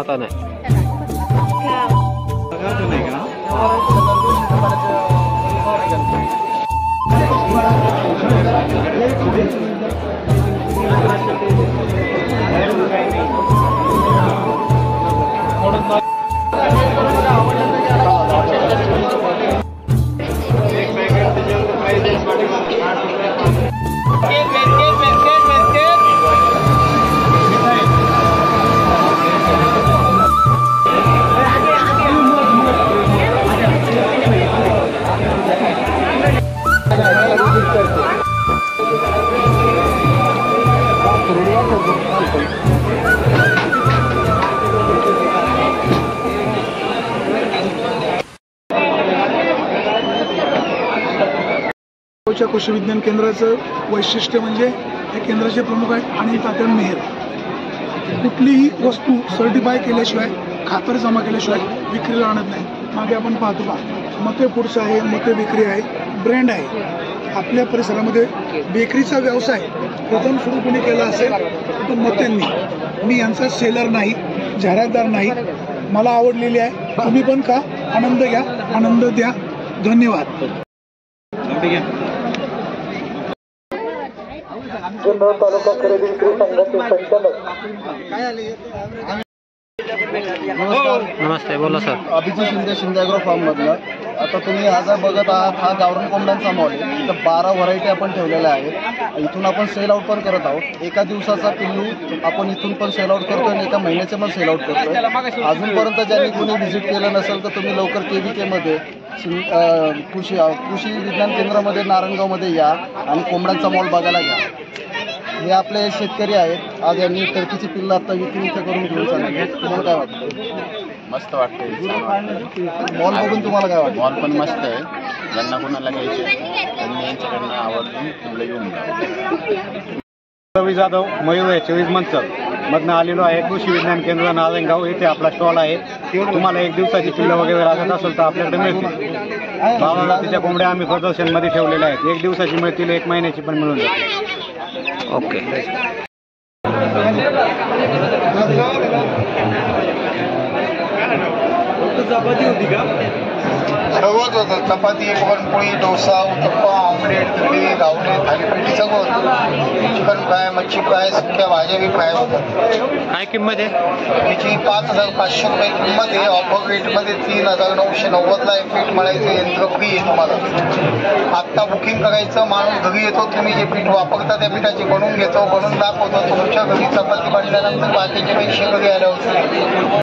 आता नाही कृषी विज्ञान केंद्राचं वैशिष्ट्य म्हणजे या केंद्राचे प्रमुख आहेत अनिल तात्या मेहर. कुठलीही वस्तू सर्टिफाय केल्याशिवाय खातर जमा केल्याशिवाय विक्रीला आणत नाही. मागे आपण पाहतो का मते फूड्स आहे, मते बेकरी आहे, ब्रँड आहे. आपल्या परिसरामध्ये बेकरीचा व्यवसाय प्रथम सुरू कोणी केला असेल तर मतेंनी. मी यांचा सेलर नाही, जाहिरातदार नाही, मला आवडलेली आहे. तुम्ही पण का आनंद घ्या, आनंद द्या. धन्यवाद. तालुका खरेदी विक्री संघाचे संचालक. नमस्ते, बोला sir. Abhijit Shinde, Shinde agro farm मधलं. आता तुम्ही आज बघत आहात हा गावरान कोंबड्यांचा मॉल आहे. इथं 12 व्हरायटी आपण ठेवलेल्या आहेत. इथून आपण सेल आउट पण करत आहोत. एका दिवसाचा पिल्लू आपण इथून पण सेल आउट करतोय आणि एका महिन्याचे पण सेल आउट करतोय. अजूनपर्यंत ज्यांनी कोणी व्हिजिट केलं नसेल तर तुम्ही लवकर KVK मध्ये कृषी विज्ञान केंद्रामध्ये नारायणगावमध्ये या आणि कोंबड्यांचा मॉल बघायला घ्या. हे आपले शेतकरी आहेत. आज यांनी टर्कीची पिल्लं आता विक्री इथे करून घेऊन चालले. तुम्हाला काय वाटतं? मस्त वाटतं. मॉल बघून तुम्हाला काय वाटतं? मॉल पण मस्त आहे. ज्यांना कोणाला घ्यायचे त्यांनी यांच्याकडनं आवडून मुलं घेऊन जा. रवी जाधव, मयूर आहे, 24 मंचर मधनं आलेलो आहे. कृषी विज्ञान केंद्र नारायणगाव इथे आपला स्टॉल आहे. तुम्हाला एक दिवसाची पिल्लं वगैरे लागत असेल तर आपल्याकडे मिळतील. 12 जातीच्या कोंबड्या आम्ही प्रदर्शनमध्ये ठेवलेल्या आहेत. एक दिवसाची मिळतील, एक महिन्याची पण मिळून जातील. ओके. चपाती होती का? सर्वच होतं. चपाती, पुरणपोळी, डोसा, उत्तप्पा, ऑमलेट, इडली, गावले, थालीपीठ सगळं होतं. चिकन फ्राय, मच्छी फ्राय, सुक्या भाज्या बी फ्राय होतात. काय किंमत आहे? तिची 5,500 रुपये किंमत आहे. ऑफर रेटमध्ये 3,990ला आहे. पीठ मळायचं यंत्र फ्री आहे तुम्हाला. आत्ता बुकिंग करायचं, माणूस घरी येतो, तुम्ही जे पीठ वापरता त्या पिठाची बनवून घेतो, बनवून दाखवतो. तुमच्या घरी चपाती बनल्यानंतर बाकीचे पैसे घरी आले होते.